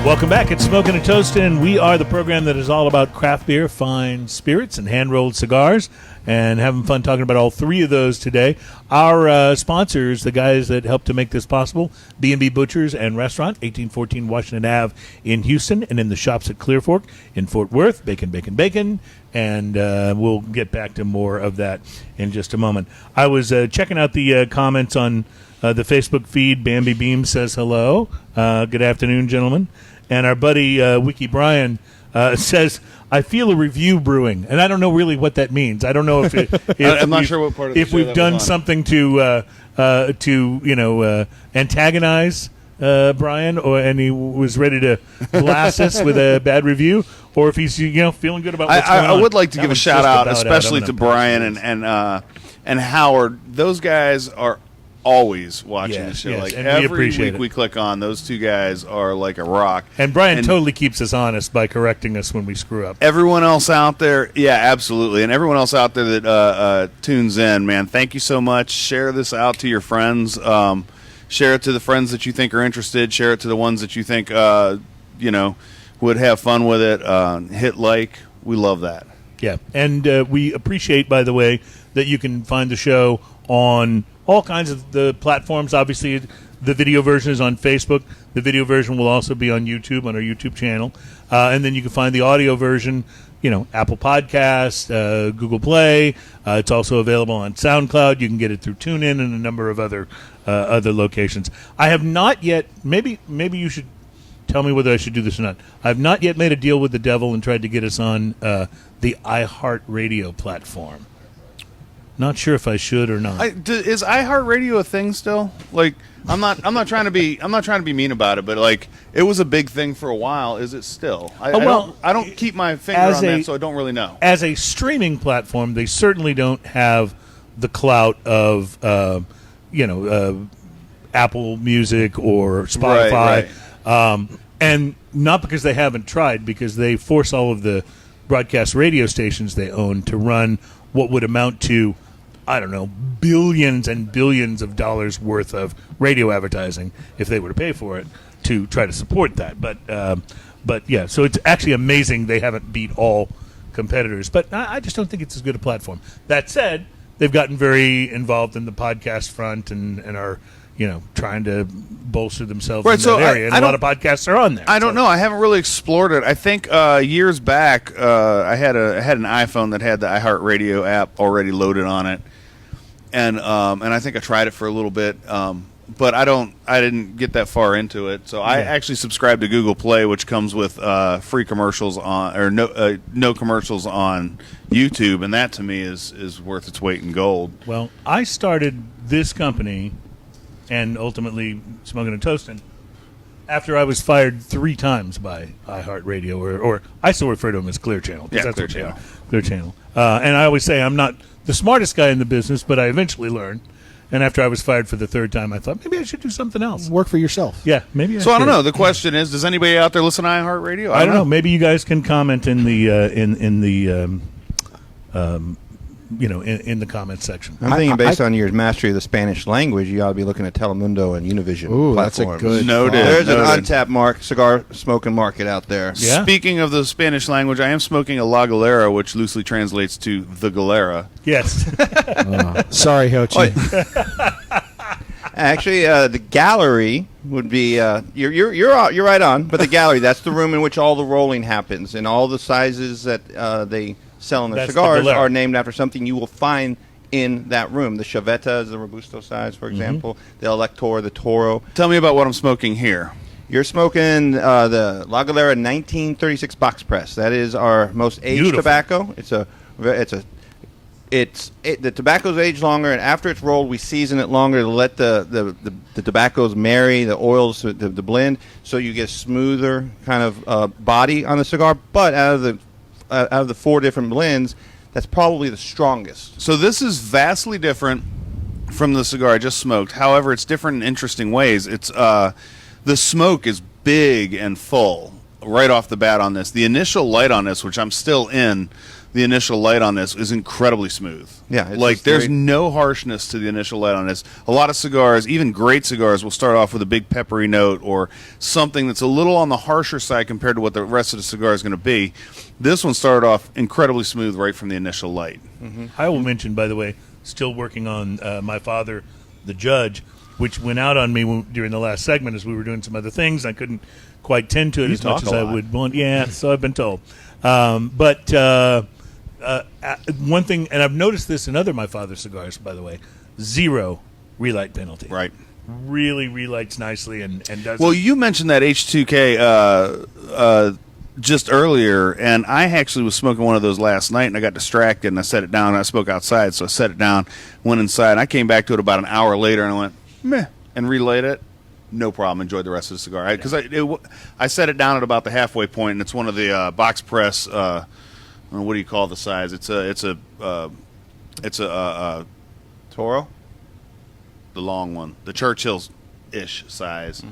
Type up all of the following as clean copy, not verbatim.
Welcome back. It's Smoking and Toasting, and we are the program that is all about craft beer, fine spirits, and hand-rolled cigars, and having fun talking about all three of those today. Our sponsors, the guys that help to make this possible, B&B Butchers and Restaurant, 1814 Washington Ave in Houston, and in the shops at Clear Fork in Fort Worth, bacon, bacon, bacon, and we'll get back to more of that in just a moment. I was checking out the comments on the Facebook feed. Bambi Beam says hello. Good afternoon, gentlemen. And our buddy Wiki Brian says, "I feel a review brewing," and I don't know really what that means. I don't know if I'm not sure what part of the if show we've that done was on. something to antagonize Brian, and he was ready to blast us with a bad review, or if he's feeling good about what's going on. I would like to That give a one's shout just out, about especially I'm to gonna Brian pass and Howard. Those guys are always watching Yes, the show. yes, Like and we every appreciate week it. we click on, those two guys are like a rock. And Brian totally keeps us honest by correcting us when we screw up. Everyone else out there, yeah, absolutely. And everyone else out there that tunes in, man, thank you so much. Share this out to your friends. Share it to the friends that you think are interested. Share it to the ones that you think, would have fun with it. Hit like. We love that. Yeah, and we appreciate, by the way, that you can find the show on all kinds of the platforms. Obviously, the video version is on Facebook. The video version will also be on YouTube, on our YouTube channel. And then you can find the audio version, Apple Podcasts, Google Play. It's also available on SoundCloud. You can get it through TuneIn and a number of other locations. I have not yet, maybe you should tell me whether I should do this or not. I've not yet made a deal with the devil and tried to get us on the iHeartRadio platform. Not sure if I should or not. Is iHeartRadio a thing still? Like, I'm not trying to be mean about it, but like, it was a big thing for a while. Is it still? I don't keep my finger on that, so I don't really know. As a streaming platform, they certainly don't have the clout of Apple Music or Spotify. Right. And not because they haven't tried, because they force all of the broadcast radio stations they own to run what would amount to, I don't know, billions and billions of dollars worth of radio advertising if they were to pay for it to try to support that. But yeah, so it's actually amazing they haven't beat all competitors. But I just don't think it's as good a platform. That said, they've gotten very involved in the podcast front and are trying to bolster themselves in that area. And a lot of podcasts are on there. I don't know. I haven't really explored it. I think years back, I had an iPhone that had the iHeartRadio app already loaded on it, and I think I tried it for a little bit, but I didn't get that far into it. So I actually subscribed to Google Play, which comes with free commercials on, or no commercials on YouTube, and that to me is worth its weight in gold. Well, I started this company and ultimately Smoking and Toasting after I was fired 3 times by iHeartRadio, or I still refer to them as Clear Channel. Yeah, Clear Channel. Clear Channel. And I always say I'm not the smartest guy in the business, but I eventually learned. And after I was fired for the 3rd time, I thought maybe I should do something else. Work for yourself. Yeah, maybe. So I don't know. The question is, does anybody out there listen to iHeartRadio? I don't know. Maybe you guys can comment in the in the comments section. I'm thinking based on your mastery of the Spanish language, you ought to be looking at Telemundo and Univision. Ooh, that's a platforms. good. Noted. There's an untapped cigar smoking market out there. Yeah. Speaking of the Spanish language, I am smoking a La Galera, which loosely translates to the Galera. Yes. Sorry, Hochi. Actually, the gallery would be you're right on, but the gallery, that's the room in which all the rolling happens, and all the sizes that they sell in their That's the cigars Galera. are named after something you will find in that room. The Chaveta is the Robusto size, for example. The Elector, the Toro. Tell me about what I'm smoking here. You're smoking the La Galera 1936 box press. That is our most aged Beautiful. tobacco. The tobacco's aged longer, and after it's rolled, we season it longer to let the tobaccos marry, the oils, the blend, so you get a smoother kind of body on the cigar. But out of the 4 different blends, that's probably the strongest. So this is vastly different from the cigar I just smoked. However, it's different in interesting ways. It's the smoke is big and full right off the bat on this. The initial light on this, which I'm still in, the initial light on this is incredibly smooth. Yeah, it's like just there's very- no harshness to the initial light on this. A lot of cigars, even great cigars, will start off with a big peppery note or something that's a little on the harsher side compared to what the rest of the cigar is going to be. This one started off incredibly smooth right from the initial light. I will mention, by the way, still working on My Father, the Judge, which went out on me during the last segment as we were doing some other things. I couldn't quite tend to it You as much talk as a I lot. would want. Yeah, so I've been told. But one thing, and I've noticed this in other My Father cigars, by the way, 0 relight penalty. Right. Really relights nicely and does. Well, you mentioned that H2K just earlier, and I actually was smoking one of those last night, and I got distracted, and I set it down. And I spoke outside, so I set it down, went inside, and I came back to it about an hour later, and I went, meh, and relight it. No problem. Enjoyed the rest of the cigar. Because I set it down at about the halfway point, and it's one of the box press, what do you call the size? It's a Toro. the long one, the Churchill's-ish size,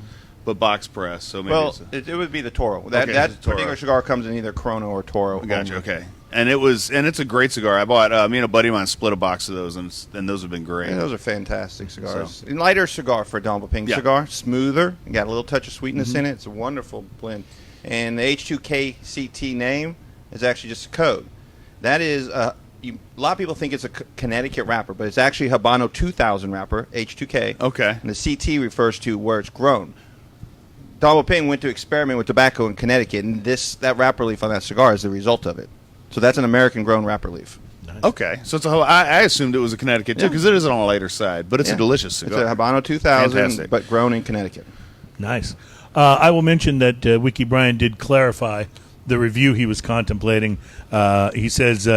but box press. So maybe Well, it's it would be the Toro. That Okay, it's a Toro. particular cigar comes in either Chrono or Toro. Gotcha. only. Okay, and it's a great cigar. I bought me and a buddy of mine split a box of those, and those have been great. Yeah, those are fantastic cigars. A lighter cigar for a Double Pink Yeah. cigar. Smoother. You got a little touch of sweetness in it. It's a wonderful blend. And the H2KCT name is actually just a code. That is, a lot of people think it's a Connecticut wrapper, but it's actually Habano 2000 wrapper, H2K. Okay. And the CT refers to where it's grown. Double Ping went to experiment with tobacco in Connecticut, and that wrapper leaf on that cigar is the result of it. So that's an American-grown wrapper leaf. Okay, so it's I assumed it was a Connecticut too, because it is on a lighter side, but it's Yeah. a delicious cigar. It's a Habano 2000, Fantastic. but grown in Connecticut. Nice. I will mention that Wiki Brian did clarify the review he was contemplating. He says,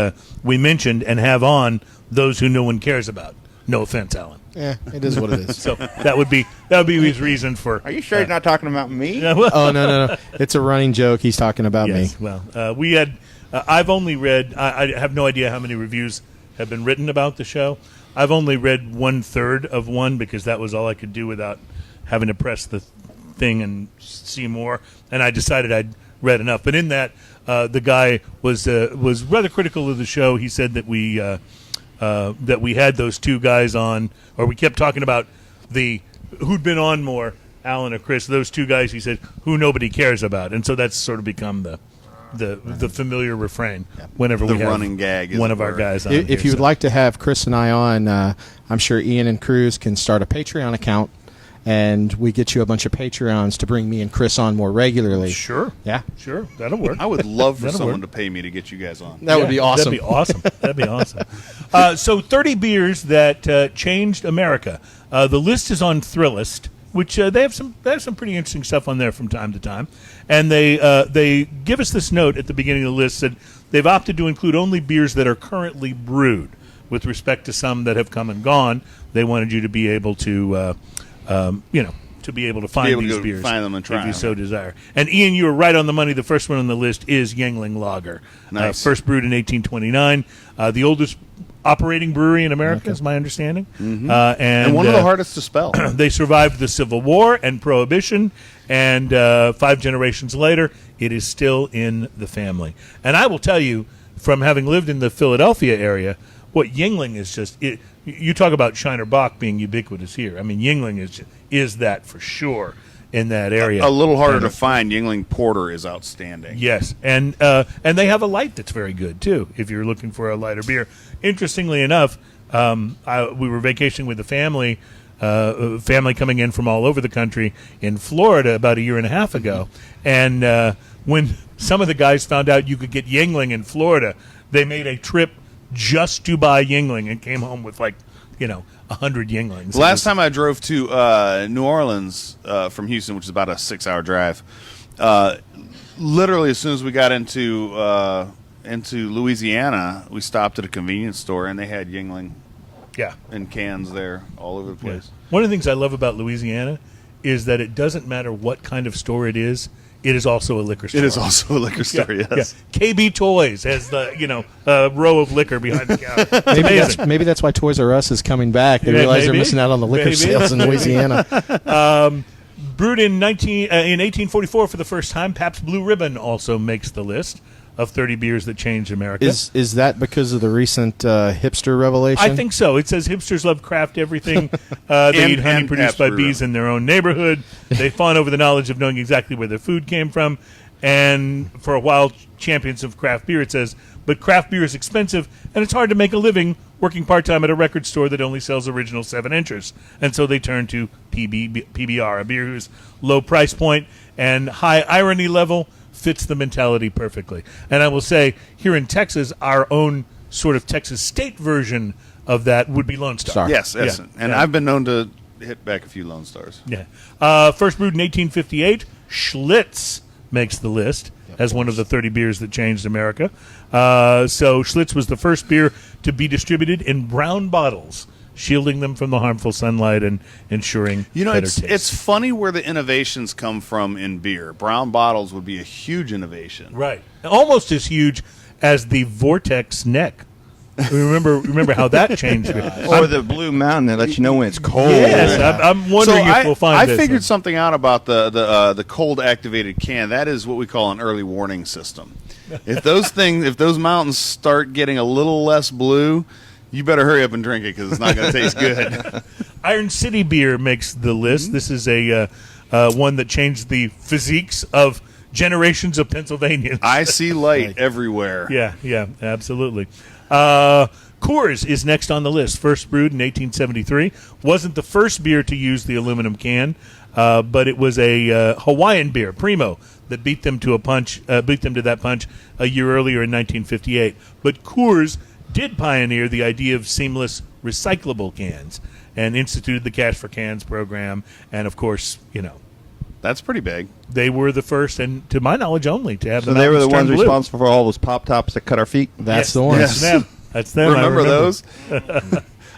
we mentioned and have on those who no one cares about. No offense, Alan. Yeah, it is what it is. So that would be his reason for. Are you sure he's not talking about me? Yeah, well, Oh, no. It's a running joke. He's talking about yes. me. Well, we had. I've only read. I have no idea how many reviews have been written about the show. I've only read 1/3 of one because that was all I could do without having to press the thing and see more. And I decided I'd read enough. But in that, the guy was rather critical of the show. He said that we had those two guys on, or we kept talking about who'd been on more, Alan or Chris. Those two guys, he said, who nobody cares about, and so that's sort of become the familiar refrain whenever The we have running gag, as one it of our were. guys on. If you would like to have Chris and I on, I'm sure Ian and Cruz can start a Patreon account, and we get you a bunch of Patreons to bring me and Chris on more regularly. sure, Yeah, that'll work. I would love for That'll someone work. to pay me to get you guys on. that would be awesome. That'd be awesome. So 30 beers that changed America. The list is on Thrillist, which they have some pretty interesting stuff on there from time to time. And they give us this note at the beginning of the list that they've opted to include only beers that are currently brewed. With respect to some that have come and gone, they wanted you to be able to to be able to find able to these go beers find them and try if you them. so desire. And Ian, you were right on the money. The first one on the list is Yuengling Lager. Nice. First brewed in 1829. The oldest operating brewery in America, is my understanding. And one of the hardest to spell. They survived the Civil War and Prohibition, and 5 generations later, it is still in the family. And I will tell you, from having lived in the Philadelphia area, what Yuengling is just... you talk about Shiner Bock being ubiquitous here. I mean, Yuengling is that for sure in that area. A little harder And- to find. Yuengling Porter is outstanding. Yes, and they have a light that's very good too. If you're looking for a lighter beer, interestingly enough, we were vacationing with the family coming in from all over the country in Florida about a year and a half ago, and when some of the guys found out you could get Yuengling in Florida, they made a trip just to buy Yuengling and came home with 100 Yuenglings. Last time I drove to New Orleans from Houston, which is about a 6-hour drive, literally as soon as we got into Louisiana, we stopped at a convenience store and they had Yuengling yeah. in cans there all over the place. Yeah. One of the things I love about Louisiana is that it doesn't matter what kind of store it is also a liquor store. It is also a liquor store, yes. Yeah. KB Toys has the row of liquor behind the counter. It's amazing. Maybe that's why Toys R Us is coming back. They Yeah, realize they're maybe. missing out on the liquor Maybe. sales in Louisiana. Brewed in 1844 for the first time, Pabst Blue Ribbon also makes the list. of 30 beers that changed America. Is that because of the recent hipster revelation? I think so. It says hipsters love craft everything. They eat honey produced by bees in their own neighborhood. They fawn over the knowledge of knowing exactly where their food came from. And for a while, champions of craft beer, it says, but craft beer is expensive, and it's hard to make a living working part-time at a record store that only sells original 7-inchers. And so they turn to PBR, a beer whose low price point and high irony level fits the mentality perfectly. And I will say, here in Texas, our own sort of Texas state version of that would be Lone Star. Yes, Yeah. and Yeah. I've been known to hit back a few Lone Stars. Yeah. First brewed in 1858, Schlitz makes the list as one of the 30 beers that changed America. So Schlitz was the first beer to be distributed in brown bottles, shielding them from the harmful sunlight and ensuring better taste. It's funny where the innovations come from in beer. Brown bottles would be a huge innovation. Right. Almost as huge as the Vortex neck. Remember how that changed. Or the Blue Mountain that lets you know when it's cold. Yes, I'm wondering if we'll find I this. figured something out about the cold activated can. That is what we call an early warning system. If those mountains start getting a little less blue, you better hurry up and drink it because it's not going to taste good. Iron City beer makes the list. Mm-hmm. This is a one that changed the physiques of generations of Pennsylvanians. I see light everywhere. Yeah, absolutely. Coors is next on the list. First brewed in 1873. Wasn't the first beer to use the aluminum can, but it was a Hawaiian beer, Primo, that beat them to that punch a year earlier in 1958. But Coors did pioneer the idea of seamless recyclable cans and instituted the Cash for Cans program. And of course, That's pretty big. they were the first, and to my knowledge, only to have So the they were the mountains ones turn blue. responsible for all those pop tops that cut our feet. That's Yes, the one. That's them. That's them. I Remember those?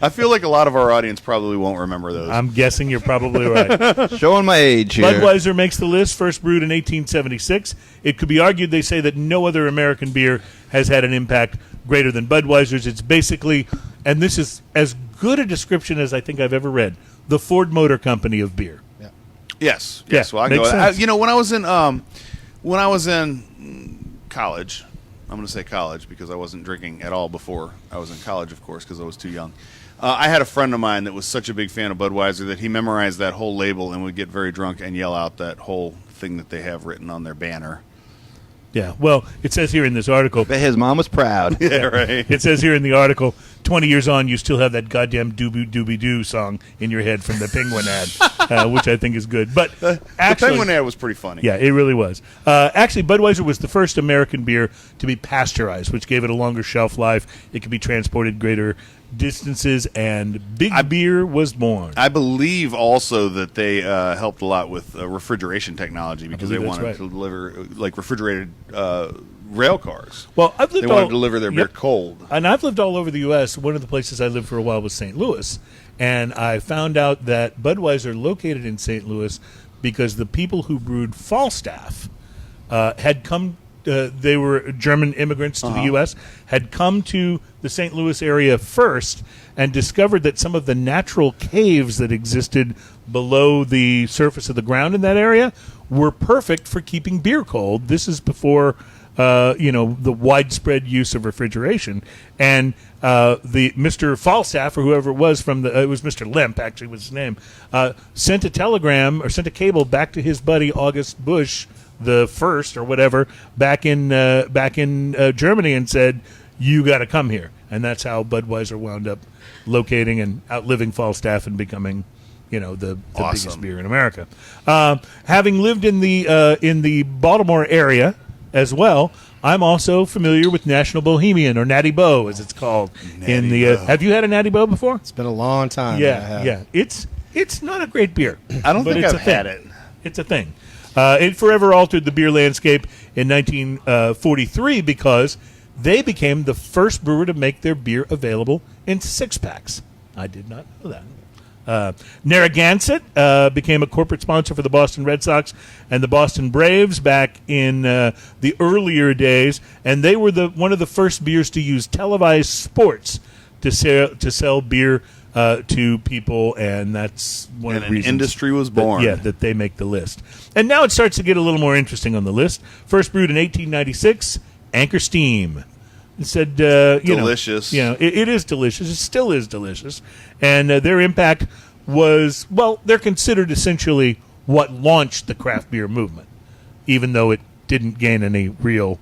I feel like a lot of our audience probably won't remember those. I'm guessing you're probably right. Showing my age here. Budweiser makes the list, first brewed in 1876. It could be argued, they say, that no other American beer has had an impact greater than Budweiser's. It's basically, and this is as good a description as I think I've ever read, the Ford Motor Company of beer. Yes. Yeah, Well, I can go. makes sense. When I was in college, I'm going to say college because I wasn't drinking at all before I was in college, of course, because I was too young. I had a friend of mine that was such a big fan of Budweiser that he memorized that whole label and would get very drunk and yell out that whole thing that they have written on their banner. Yeah, well, it says here in this article, Bet his mom was proud. Yeah, right. it says here in the article, 20 years on, you still have that goddamn doobie-doobie-doo song in your head from the Penguin ad, which I think is good. But The actually, Penguin ad was pretty funny. yeah, it really was. Actually, Budweiser was the first American beer to be pasteurized, which gave it a longer shelf life. It could be transported greater distances, and Big Beer was born. I believe also that they helped a lot with refrigeration technology because they believe that's wanted right. to deliver like refrigerated rail cars. Well, I've They lived wanted all, to deliver their beer Yep. cold. And I've lived all over the U.S. One of the places I lived for a while was St. Louis. And I found out that Budweiser located in St. Louis because the people who brewed Falstaff had come, they were German immigrants to the U.S., had come to the St. Louis area first and discovered that some of the natural caves that existed below the surface of the ground in that area were perfect for keeping beer cold. This is before the widespread use of refrigeration. And the Mr. Falstaff, or whoever it was it was Mr. Lemp, actually was his name, sent a telegram or sent a cable back to his buddy August Busch, the first or whatever, back in Germany, and said, "You got to come here." And that's how Budweiser wound up locating and outliving Falstaff and becoming, the Awesome. biggest beer in America. Having lived in the Baltimore area as well, I'm also familiar with National Bohemian, or Natty Bo, as it's called. Have you had a Natty Bo before? It's been a long time. that I have. Yeah. It's not a great beer. I don't but think it's I've a thing. had it. It's a thing. It forever altered the beer landscape in 1943 because they became the first brewer to make their beer available in six-packs. I did not know that. Narragansett became a corporate sponsor for the Boston Red Sox and the Boston Braves back in the earlier days, and they were one of the first beers to use televised sports to sell beer to people, and that's one of And the an reasons industry was born. that they make the list. And now it starts to get a little more interesting on the list. First brewed in 1896, Anchor Steam. It said, Delicious. It is delicious. It still is delicious. And their impact was, they're considered essentially what launched the craft beer movement, even though it didn't gain any real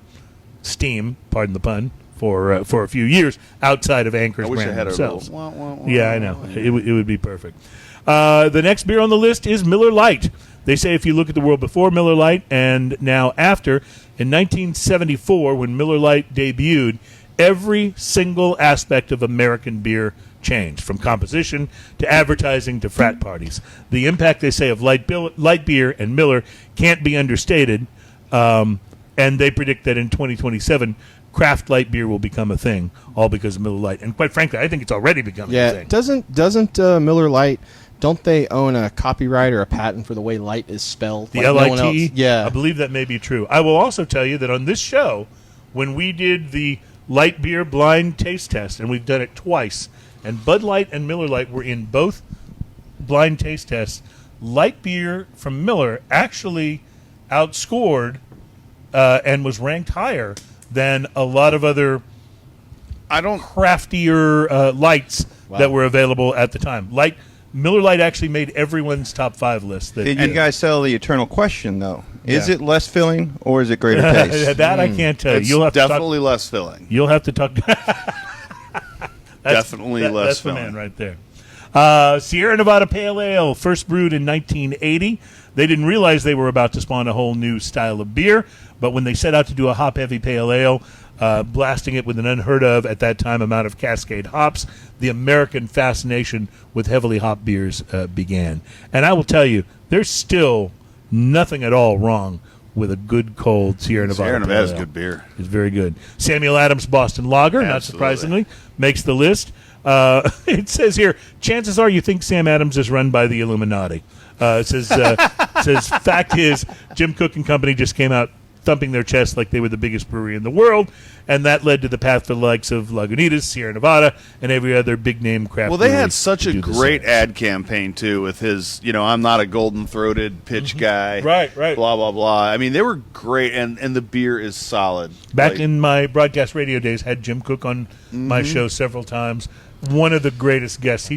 steam, pardon the pun, for a few years outside of Anchor's I wish brand I had themselves. a little. Yeah, I know. It would be perfect. The next beer on the list is Miller Lite. They say if you look at the world before Miller Lite and now after, in 1974, when Miller Lite debuted, every single aspect of American beer changed, from composition to advertising to frat parties. The impact, they say, of light beer and Miller can't be understated, and they predict that in 2027, craft light beer will become a thing, all because of Miller Lite. And quite frankly, I think it's already becoming a thing. Doesn't Miller Lite, don't they own a copyright or a patent for the way light is spelled? The like LIT? No one else? Yeah. I believe that may be true. I will also tell you that on this show, when we did the light beer blind taste test, and we've done it twice, and Bud Light and Miller Lite were in both blind taste tests, light beer from Miller actually outscored and was ranked higher than a lot of other craftier lights that were available at the time. Miller Lite actually made everyone's top 5 list. Did you guys settle the eternal question, though? Is it less filling or is it greater taste? That I can't tell you. It's You'll have definitely less filling. You'll have to talk. Definitely less That's filling. the man right there. Sierra Nevada Pale Ale, first brewed in 1980. They didn't realize they were about to spawn a whole new style of beer, but when they set out to do a hop-heavy pale ale, blasting it with an unheard-of, at that time, amount of Cascade hops, the American fascination with heavily hopped beers began. And I will tell you, there's still nothing at all wrong with a good, cold Sierra Nevada Sierra Nevada is Pale Ale. good beer. It's very good. Samuel Adams Boston Lager, not surprisingly, makes the list. It says here, chances are you think Sam Adams is run by the Illuminati. It says, fact is, Jim Cook and Company just came out thumping their chest like they were the biggest brewery in the world, and that led to the path for the likes of Lagunitas, Sierra Nevada, and every other big-name craft brewery. Well, they had such a great same. ad campaign, too, with his, I'm not a golden-throated pitch guy. Right. Blah, blah, blah. I mean, they were great, and the beer is solid. Back in my broadcast radio days, had Jim Cook on my show several times. One of the greatest guests.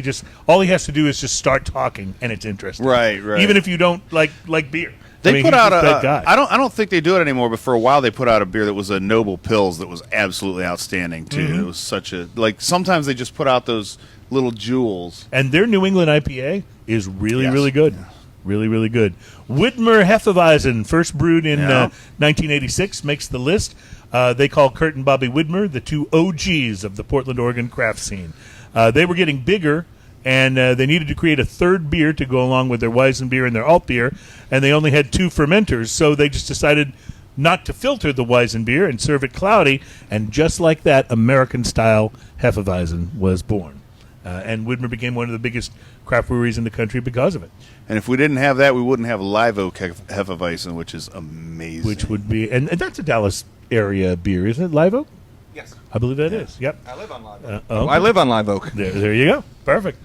All he has to do is just start talking, and it's interesting. Right. Even if you don't like beer. They put he's out that guy. I don't think they do it anymore, but for a while they put out a beer that was a Noble Pils that was absolutely outstanding too. It was such a sometimes they just put out those little jewels. And their New England IPA is really, really good. Yeah. Really, really good. Widmer Hefeweizen, first brewed in 1986, makes the list. They call Kurt and Bobby Widmer the two OGs of the Portland, Oregon craft scene. They were getting bigger, and they needed to create a third beer to go along with their Weizen beer and their alt beer, and they only had 2 fermenters, so they just decided not to filter the Weizen beer and serve it cloudy, and just like that, American-style Hefeweizen was born. And Widmer became one of the biggest craft breweries in the country because of it. And if we didn't have that, we wouldn't have Live Oak Hefeweizen, which is amazing. Which would be, and that's a Dallas area beer, isn't it? Live Oak? Yes. I believe that is. Yep. I live on Live Oak. Okay. I live on Live Oak. There you go. Perfect.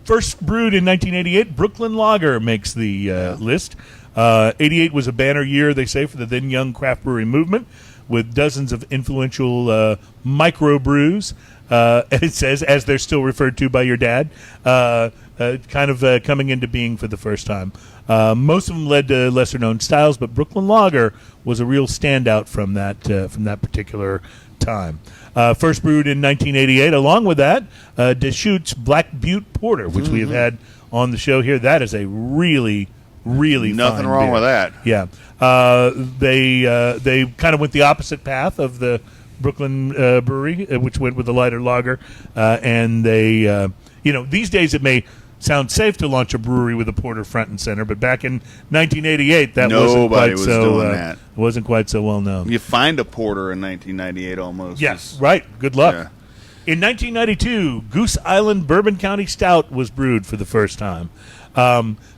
First brewed in 1988, Brooklyn Lager makes the list. 88 was a banner year, they say, for the then young craft brewery movement, with dozens of influential microbrews. It says, as they're still referred to by your dad, coming into being for the first time. Most of them led to lesser-known styles, but Brooklyn Lager was a real standout from that particular time. First brewed in 1988. Along with that, Deschutes Black Butte Porter, which we have had on the show here. That is a really, really nothing fine wrong beer. with that. Yeah. They kind of went the opposite path of the Brooklyn brewery, which went with the lighter lager, and they, these days it may sound safe to launch a brewery with a porter front and center, but back in 1988, that Nobody was doing that. Wasn't quite so well known. You find a porter in 1998 almost. Yes, right. Good luck. Yeah. In 1992, Goose Island Bourbon County Stout was brewed for the first time.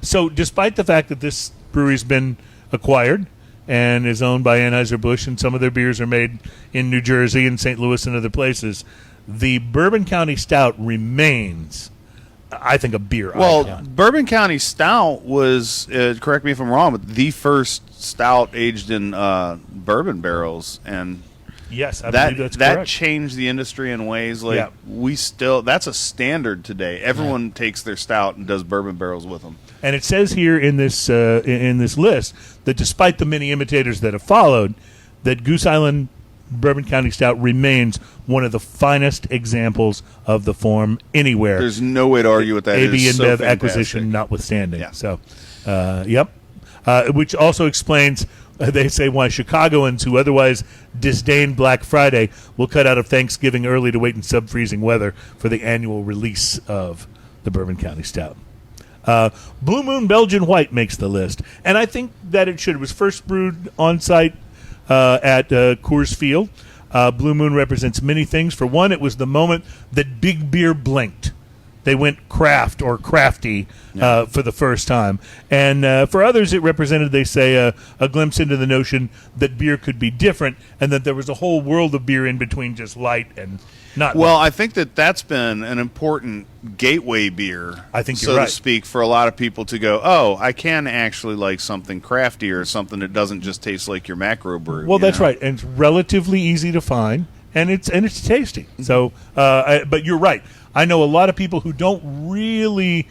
So despite the fact that this brewery's been acquired and is owned by Anheuser-Busch, and some of their beers are made in New Jersey and St. Louis and other places, the Bourbon County Stout remains, I think, a beer icon. Bourbon County Stout was, correct me if I'm wrong, but the first stout aged in bourbon barrels, and Yes, I believe that's that correct. changed the industry in ways like Yeah. that's a standard today. Everyone takes their stout and does bourbon barrels with them. And it says here in this list that despite the many imitators that have followed, that Goose Island Bourbon County Stout remains one of the finest examples of the form anywhere. There's no way to argue with that. AB It is InBev so fantastic. acquisition notwithstanding. Yeah. So, yep. Which also explains, they say, why Chicagoans who otherwise disdain Black Friday will cut out of Thanksgiving early to wait in sub-freezing weather for the annual release of the Bourbon County Stout. Blue Moon Belgian White makes the list, and I think that it should. It was first brewed on site at Coors Field. Blue Moon represents many things. For one, it was the moment that big beer blinked. They went craft or crafty for the first time. And for others, it represented, they say, a glimpse into the notion that beer could be different and that there was a whole world of beer in between just light and not Well, light. I think that's been an important gateway beer, I think so you're right. to speak, for a lot of people to go, oh, I can actually like something craftier, something that doesn't just taste like your macro brew. Well, you that's know? right. And it's relatively easy to find, and it's tasty. So, but you're right. I know a lot of people who don't really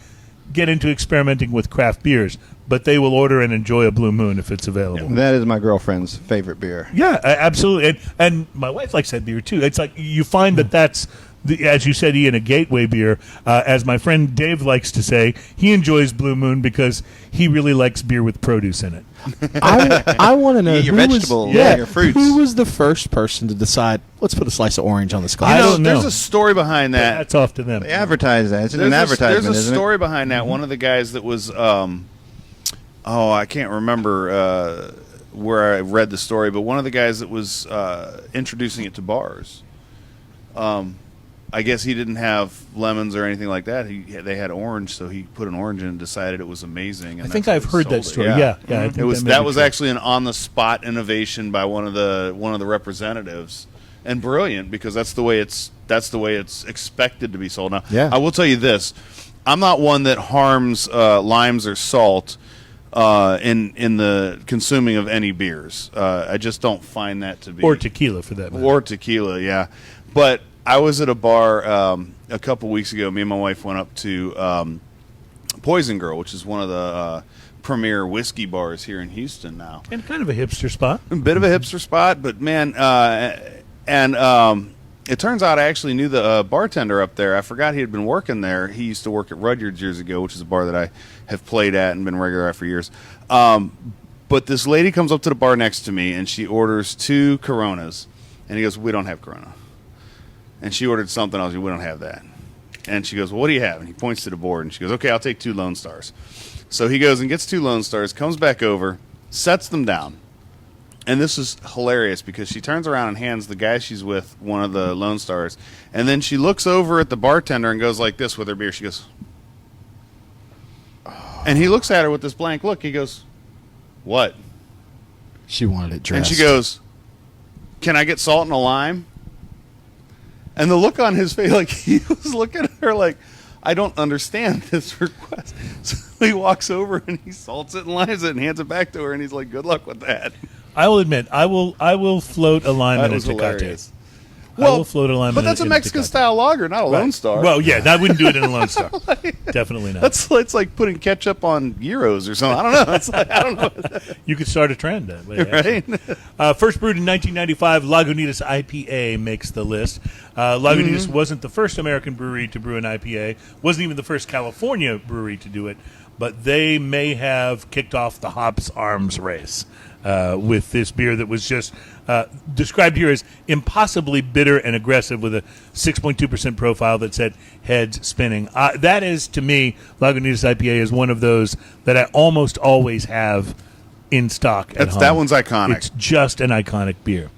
get into experimenting with craft beers, but they will order and enjoy a Blue Moon if it's available. That is my girlfriend's favorite beer. Yeah, absolutely. And my wife likes that beer, too. It's like you find that that's, as you said, Ian, a gateway beer. As my friend Dave likes to say, he enjoys Blue Moon because he really likes beer with produce in it. I want to know Eat your who vegetables, was, your fruits. Who was the first person to decide, let's put a slice of orange on the I glass? don't know. There's a story behind that. That's off to them. They advertise that. It's an There's advertisement, a isn't story behind that. One of the guys that was, I can't remember where I read the story, but one of the guys that was introducing it to bars, I guess he didn't have lemons or anything like that. They had orange, so he put an orange in and decided it was amazing. And I think that's I've what he heard that sold story. it. Yeah, I think It was may that be was true. actually an on-the-spot innovation by one of the representatives, and brilliant because that's the way it's expected to be sold. Now, Yeah. I will tell you this: I'm not one that harms limes or salt in the consuming of any beers. I just don't find that to be or tequila for that matter. or tequila, yeah. But I was at a bar a couple weeks ago. Me and my wife went up to Poison Girl, which is one of the premier whiskey bars here in Houston now. And kind of a hipster spot. A bit of a hipster spot, but man, it turns out I actually knew the bartender up there. I forgot he had been working there. He used to work at Rudyard's years ago, which is a bar that I have played at and been regular at for years. But this lady comes up to the bar next to me, and she orders 2 Coronas. And he goes, "We don't have Corona." And she ordered something else. We don't have that. And she goes, "Well, what do you have?" And he points to the board, and she goes, "Okay, I'll take 2 Lone Stars." So he goes and gets 2 Lone Stars, comes back over, sets them down. And this is hilarious because she turns around and hands the guy she's with one of the Lone Stars. And then she looks over at the bartender and goes like this with her beer. She goes, and he looks at her with this blank look. He goes, "What?" She wanted it dressed. And she goes, "Can I get salt and a lime?" And the look on his face, like he was looking at her like, "I don't understand this request." So he walks over and he salts it and limes it and hands it back to her, and he's like, "Good luck with that." I will admit, I will float a lime That in a was Tecate. hilarious. I will float a lime but in that's a in Mexican Tecate. style lager, not a Lone Right. Star. Well, yeah, I wouldn't do it in a Lone Star. Definitely not. It's like putting ketchup on gyros or something. I don't know. It's like, I don't know. You could start a trend that way. actually. Right? First brewed in 1995, Lagunitas IPA makes the list. Lagunitas wasn't the first American brewery to brew an IPA, wasn't even the first California brewery to do it, but they may have kicked off the hops arms race with this beer that was just described here as impossibly bitter and aggressive with a 6.2% profile that said heads spinning. That is, to me, Lagunitas IPA is one of those that I almost always have in stock at home. That one's iconic. It's just an iconic beer.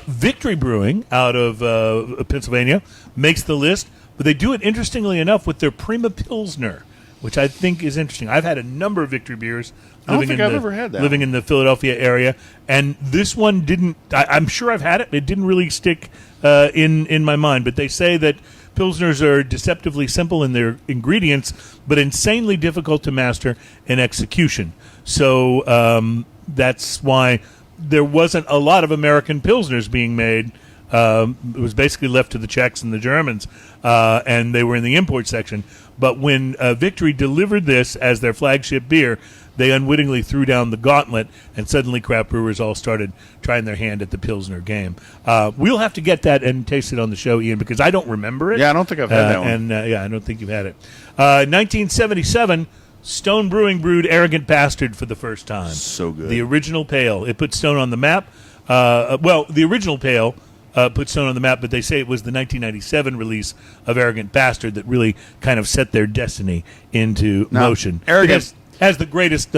Victory Brewing out of Pennsylvania makes the list, but they do it interestingly enough with their Prima Pilsner, which I think is interesting. I've had a number of Victory beers I don't think I've ever had that living in the Philadelphia area, and this one didn't. I'm sure I've had it. It didn't really stick in my mind, but they say that Pilsners are deceptively simple in their ingredients, but insanely difficult to master in execution. So that's why there wasn't a lot of American Pilsners being made. It was basically left to the Czechs and the Germans, and they were in the import section. But when Victory delivered this as their flagship beer, they unwittingly threw down the gauntlet, and suddenly craft brewers all started trying their hand at the Pilsner game. We'll have to get that and taste it on the show, Ian, because I don't remember it. Yeah, I don't think I've had that one. And I don't think you've had it. 1977, Stone Brewing brewed Arrogant Bastard for the first time. So good. The original pale. It put Stone on the map. The original pale put Stone on the map, but they say it was the 1997 release of Arrogant Bastard that really kind of set their destiny into motion. Arrogant has the greatest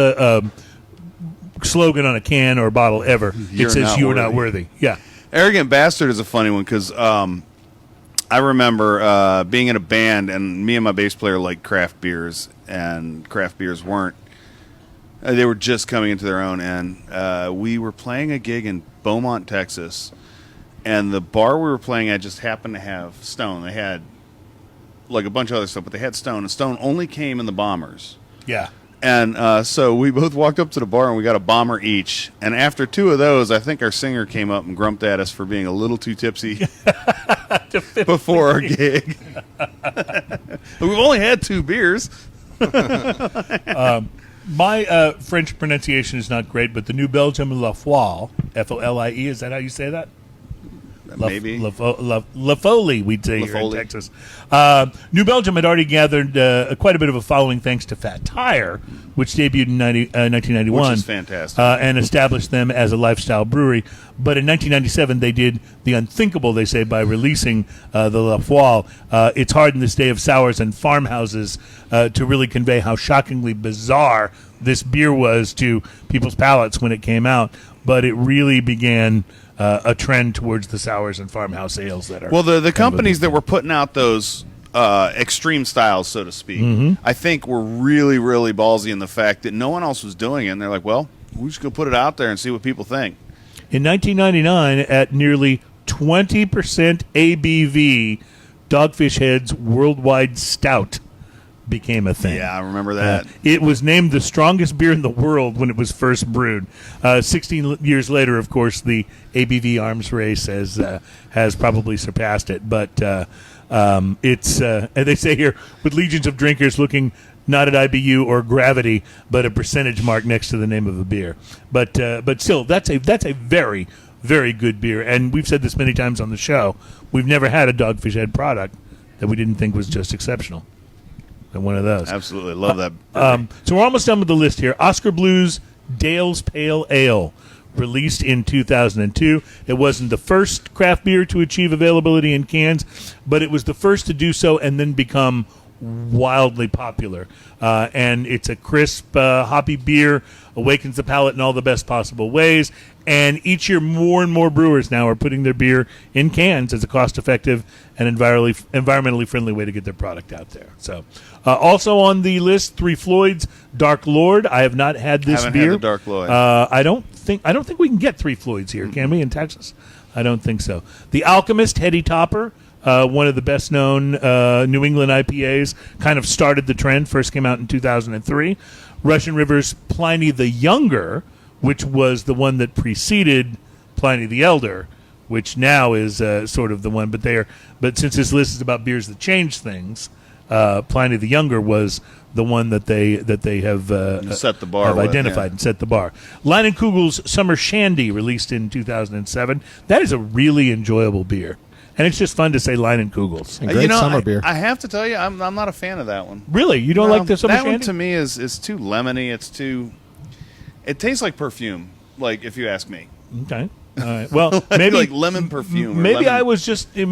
slogan on a can or a bottle ever. It says, "You are not worthy." Yeah. Arrogant Bastard is a funny one because I remember being in a band, and me and my bass player liked craft beers, and craft beers weren't. They were just coming into their own, and we were playing a gig in Beaumont, Texas, and the bar we were playing at just happened to have Stone. They had like a bunch of other stuff, but they had Stone, and Stone only came in the bombers. Yeah. And so we both walked up to the bar, and we got a bomber each. And after 2 of those, I think our singer came up and grumped at us for being a little too tipsy before our gig. We've only had 2 beers. My French pronunciation is not great, but the New Belgium La Folie, F-O-L-I-E, is that how you say that? Maybe. La Folie, we'd say here in Folie. Texas. New Belgium had already gathered quite a bit of a following thanks to Fat Tire, which debuted in 1991. Which is fantastic. And established them as a lifestyle brewery. But in 1997, they did the unthinkable, they say, by releasing the La Foile. It's hard in this day of sours and farmhouses to really convey how shockingly bizarre this beer was to people's palates when it came out. But it really began a trend towards the sours and farmhouse ales that are. Well, the companies that were putting out those extreme styles, so to speak, I think were really, really ballsy in the fact that no one else was doing it. And they're like, well, we're just going to put it out there and see what people think. In 1999, at nearly 20% ABV, Dogfish Head's Worldwide Stout became a thing. Yeah, I remember that. It was named the strongest beer in the world when it was first brewed. 16 years later, of course, the ABV arms race has probably surpassed it. But it's, as they say here, with legions of drinkers looking not at IBU or gravity, but a percentage mark next to the name of a beer. But still, that's a very, very good beer. And we've said this many times on the show. We've never had a Dogfish Head product that we didn't think was just exceptional. And one of those. Absolutely. Love that. So we're almost done with the list here. Oscar Blues Dale's Pale Ale, released in 2002. It wasn't the first craft beer to achieve availability in cans, but it was the first to do so and then become wildly popular. And it's a crisp, hoppy beer, awakens the palate in all the best possible ways. And each year, more and more brewers now are putting their beer in cans as a cost-effective and environmentally friendly way to get their product out there. So, also on the list, Three Floyd's Dark Lord. I have not had this Haven't beer. had the Dark Lord. I don't think we can get Three Floyd's here, can we, in Texas? I don't think so. The Alchemist Heady Topper. One of the best-known New England IPAs, kind of started the trend. First came out in 2003. Russian River's Pliny the Younger, which was the one that preceded Pliny the Elder, which now is sort of the one. But since this list is about beers that change things, Pliny the Younger was the one that they have set the bar have with, identified and set the bar. Leinenkugel's Summer Shandy, released in 2007. That is a really enjoyable beer. And it's just fun to say Leinenkugel's. And great summer beer. I have to tell you, I'm not a fan of that one. Really? You don't like the Summer That Shandy? one to me is too lemony. It tastes like perfume, like if you ask me. Okay. All right. Well, maybe like lemon perfume. Maybe lemon. I was just in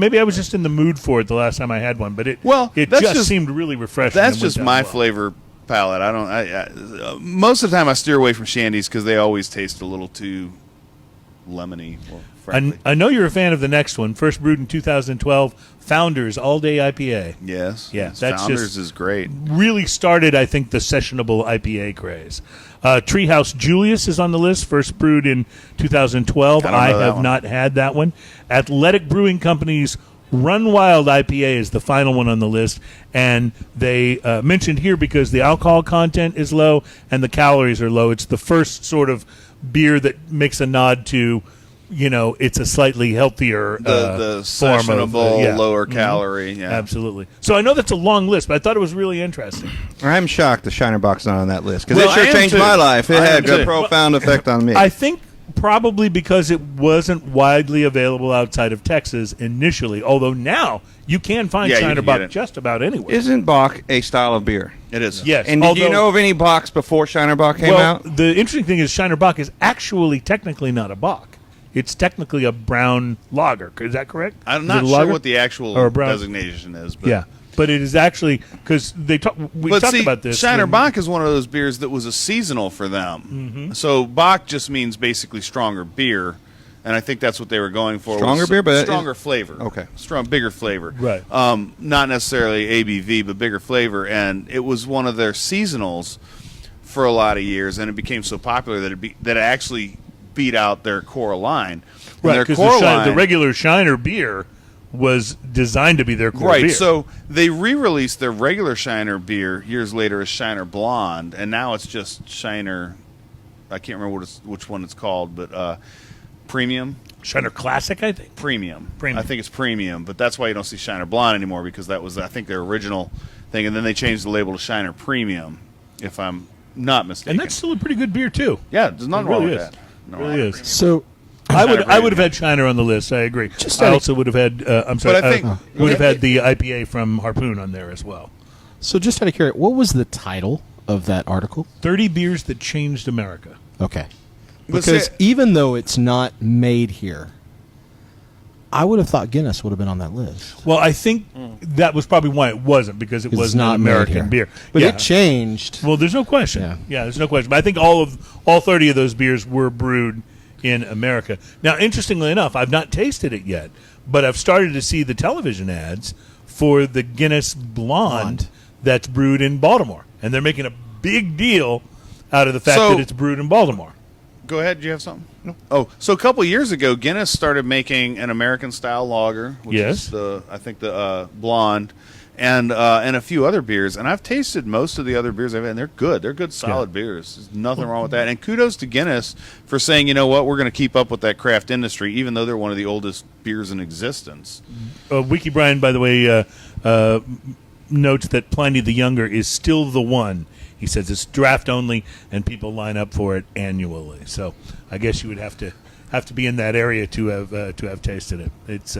the mood for it the last time I had one, but it that's just seemed really refreshing. That's and went just down my well. flavor palette. Most of the time I steer away from shandies because they always taste a little too lemony or friendly. I know you're a fan of the next one. First brewed in 2012, Founders All Day IPA. Yes. Yeah, yes, that's Founders just is great. Really started, I think, the sessionable IPA craze. Treehouse Julius is on the list. First brewed in 2012. I don't know that have one. not had that one. Athletic Brewing Company's Run Wild IPA is the final one on the list, and they mentioned here because the alcohol content is low and the calories are low. It's the first sort of beer that makes a nod to, it's a slightly healthier the form sessionable, lower calorie. Yeah, absolutely. So I know that's a long list, but I thought it was really interesting. I'm shocked the Shiner Bock's not on that list because Well, it sure I am changed too. my life. It I had am a too. profound effect on me. I think probably because it wasn't widely available outside of Texas initially, although now you can find Yeah, you Shiner can Bock get it. just about anywhere. Isn't Bock a style of beer? it is. Yes. And did you although- know of any Bocks before Shiner Bock came out? The interesting thing is Shiner Bock is actually technically not a Bock. It's technically a brown lager. Is that correct? I'm Is not it a sure lager? what the actual Or a brown? designation is. But Yeah. But it is actually, because we talked about this. Shiner when- Bock is one of those beers that was a seasonal for them. Mm-hmm. So Bock just means basically stronger beer, and I think that's what they were going for. Stronger was beer, but stronger flavor. Okay. Bigger flavor. Right. Not necessarily ABV, but bigger flavor, and it was one of their seasonals for a lot of years, and it became so popular that it actually beat out their core line. And Right, their because core the line, regular Shiner beer was designed to be their core right. beer. So they re-released their regular Shiner beer years later as Shiner Blonde, and now it's just Shiner. I can't remember which one it's called, but Premium. Shiner Classic, I think. Premium. Premium. I think it's Premium, but that's why you don't see Shiner Blonde anymore because that was, I think, their original thing, and then they changed the label to Shiner Premium, if I'm not mistaken. And that's still a pretty good beer, too. yeah, there's nothing It really wrong with is. that. No, It really is. So I Shiner would Premium. have had Shiner on the list. I agree. Just I out of- also would have had. I'm sorry. But I think- would have had the IPA from Harpoon on there as well. So just out of curiosity, what was the title of that article? 30 beers that changed America. Okay. But Because see- even though it's not made here, I would have thought Guinness would have been on that list. Well, I think that was probably why it wasn't, because it 'Cause was it's not not made American here. beer. But Yeah. it changed. Well, there's no question. Yeah. Yeah, there's no question. But I think all 30 of those beers were brewed in America. Now, interestingly enough, I've not tasted it yet, but I've started to see the television ads for the Guinness Blonde that's brewed in Baltimore, and they're making a big deal out of the fact So- that it's brewed in Baltimore. Go ahead. Do you have something? No. Oh, so a couple years ago, Guinness started making an American-style lager, which Yes. is the blonde, and a few other beers. And I've tasted most of the other beers I've had, and they're good. They're good, solid beers. There's nothing wrong with that. And kudos to Guinness for saying, you know what, we're going to keep up with that craft industry, even though they're one of the oldest beers in existence. Wiki Brian, by the way, notes that Pliny the Younger is still the one. He says it's draft only, and people line up for it annually. So I guess you would have to be in that area to have tasted it. It's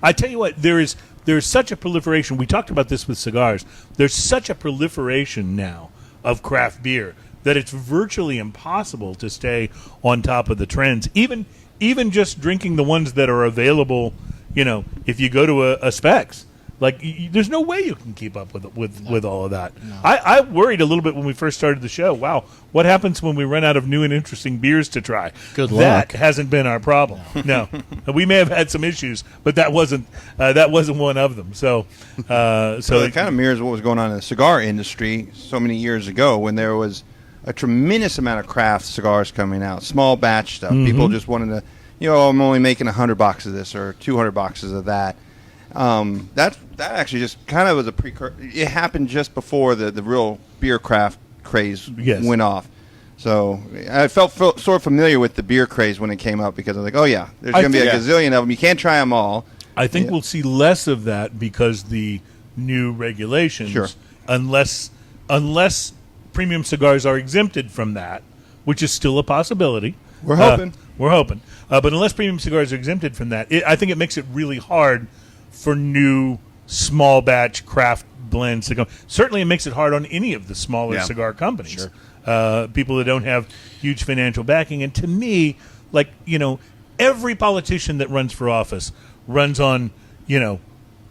I tell you what, there's such a proliferation. We talked about this with cigars. There's such a proliferation now of craft beer that it's virtually impossible to stay on top of the trends. Even just drinking the ones that are available, if you go to a Specs. Like, there's no way you can keep up with all of that. No. I worried a little bit when we first started the show. Wow, what happens when we run out of new and interesting beers to try? Good luck. That luck. hasn't been our problem. No, we may have had some issues, but that wasn't one of them. So it kind of mirrors what was going on in the cigar industry so many years ago when there was a tremendous amount of craft cigars coming out, small batch stuff. People just wanted to, I'm only making 100 boxes of this or 200 boxes of that. That actually just kind of was a precursor. It happened just before the real beer craft craze went off. So I felt sort of familiar with the beer craze when it came up because I was like, oh yeah, there's going to be a gazillion of them. You can't try them all. I think we'll see less of that because the new regulations, unless premium cigars are exempted from that, which is still a possibility. We're hoping. But unless premium cigars are exempted from that, I think it makes it really hard for new small batch craft blend cigar. Certainly it makes it hard on any of the smaller cigar companies. People that don't have huge financial backing. And to me, every politician that runs for office runs on,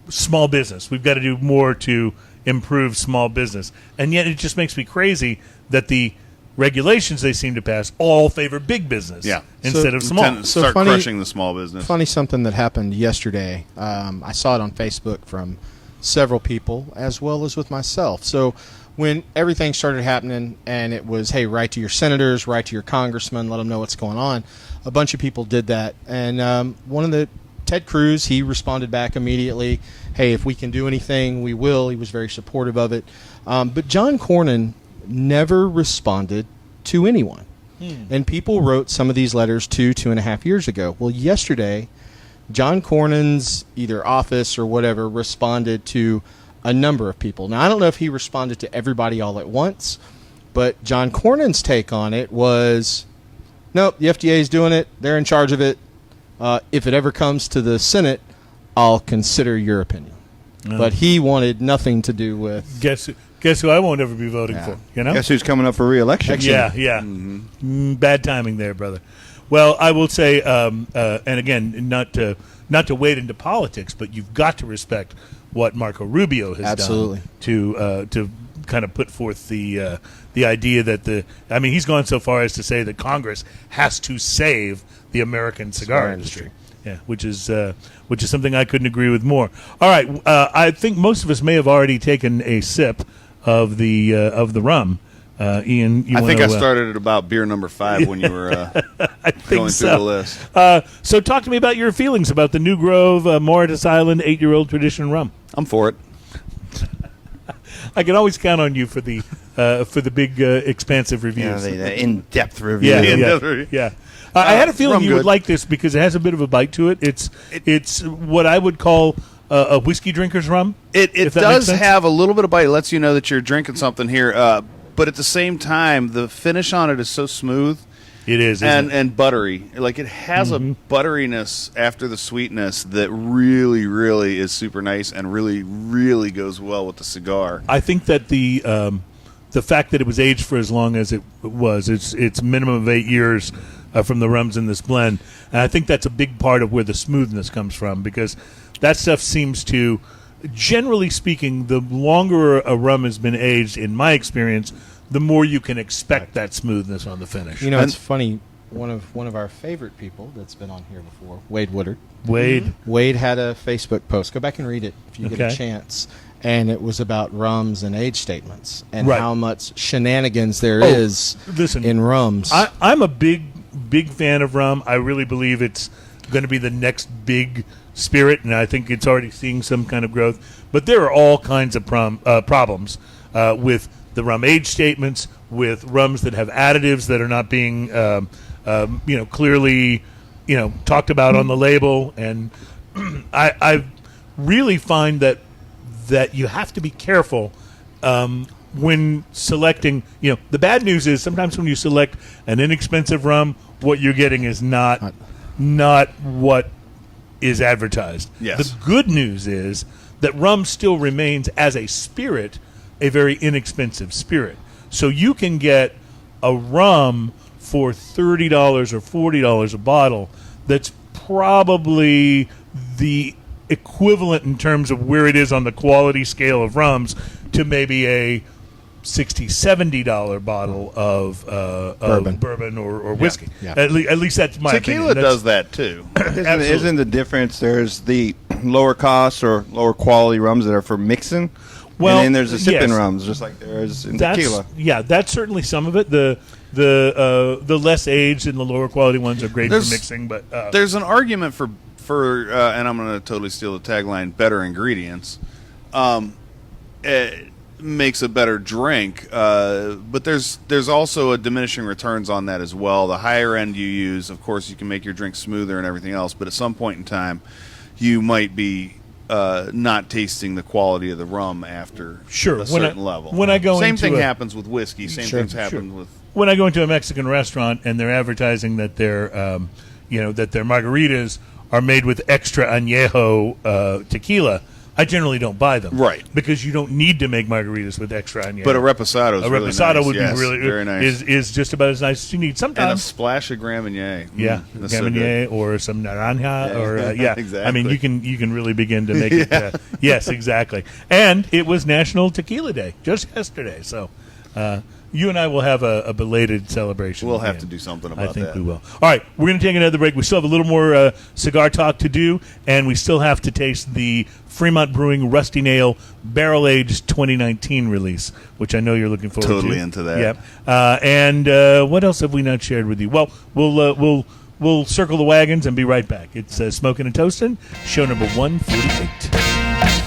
small business. We've got to do more to improve small business. And yet it just makes me crazy that the regulations they seem to pass all favor big business instead of small. Tend to start crushing the small business. Funny something that happened yesterday. I saw it on Facebook from several people as well as with myself. So when everything started happening and it was, hey, write to your senators, write to your congressmen, let them know what's going on, a bunch of people did that. And one of the Ted Cruz, he responded back immediately, hey, if we can do anything, we will. He was very supportive of it. But John Cornyn never responded to anyone. And people wrote some of these letters 2.5 years ago. Well, yesterday, John Cornyn's either office or whatever responded to a number of people. Now, I don't know if he responded to everybody all at once, but John Cornyn's take on it was, nope, the FDA is doing it. They're in charge of it. If it ever comes to the Senate, I'll consider your opinion. But he wanted nothing to do with... Guess who I won't ever be voting for, you know? Guess who's coming up for re-election? Yeah. Bad timing there, brother. Well, I will say, and again, not to wade into politics, but you've got to respect what Marco Rubio has Absolutely. done to kind of put forth the idea that he's gone so far as to say that Congress has to save the American cigar industry. Yeah, which is something I couldn't agree with more. All right, I think most of us may have already taken a sip of the rum. Ian, I think I started at about beer number 5 when you were going through the list. So talk to me about your feelings about the New Grove Mauritius Island 8-year-old tradition rum. I'm for it. I can always count on you for the big expansive reviews. Yeah, the in-depth review. Yeah. I had a feeling you would good. like this because it has a bit of a bite to it. It's what I would call a whiskey drinker's rum. It does have a little bit of bite. It lets you know that you're drinking something here. But at the same time, the finish on it is so smooth. It is, and buttery. Like, it has a butteriness after the sweetness that really, really is super nice and really, really goes well with the cigar. I think that the fact that it was aged for as long as it was, it's minimum of 8 years from the rums in this blend, and I think that's a big part of where the smoothness comes from, because that stuff seems to, generally speaking, the longer a rum has been aged, in my experience, the more you can expect that smoothness on the finish. You know, it's funny. One of our favorite people that's been on here before, Wade Woodard. Wade had a Facebook post. Go back and read it if you get a chance. And it was about rums and age statements and how much shenanigans there is in rums. I'm a big fan of rum. I really believe it's going to be the next big spirit, and I think it's already seeing some kind of growth. But there are all kinds of problems with the rum age statements, with rums that have additives that are not being clearly talked about on the label. And I really find that you have to be careful when selecting. The bad news is sometimes when you select an inexpensive rum, what you're getting is not what is advertised. Yes. The good news is that rum still remains, as a spirit, a very inexpensive spirit. So you can get a rum for $30 or $40 a bottle that's probably the equivalent in terms of where it is on the quality scale of rums to maybe a $60, $70 bottle of bourbon or whiskey. Yeah. At least that's my Tequila opinion. does that too. Isn't the difference? There's the lower cost or lower quality rums that are for mixing. Well, and then there's the sipping yes. rums, just like there is in tequila. Yeah, that's certainly some of it. The less aged and the lower quality ones are great for mixing. But there's an argument for and I'm going to totally steal the tagline, better ingredients. It makes a better drink, but there's also a diminishing returns on that as well. The higher end you use, of course, you can make your drink smoother and everything else, but at some point in time, you might be not tasting the quality of the rum after a certain level. When I go same thing happens with whiskey. Same things happen with. When I go into a Mexican restaurant and they're advertising that their that their margaritas are made with extra añejo tequila, I generally don't buy them. Right. Because you don't need to make margaritas with extra añejo. But a reposado is really nice. Would be really very nice. Is just about as nice as you need. Sometimes. And a splash of Grand Marnier. Grand Marnier or some naranja or exactly. I mean, you can really begin to make it. Yes, exactly. And it was National Tequila Day just yesterday, so you and I will have a belated celebration. We'll have to do something about that. I think we will. All right, we're going to take another break. We still have a little more cigar talk to do, and we still have to taste the Fremont Brewing Rusty Nail Barrel Aged 2019 release, which I know you're looking forward to. Totally into that. Yep. And what else have we not shared with you? Well, we'll We'll circle the wagons and be right back. It's Smoking and Toasting, show number 148.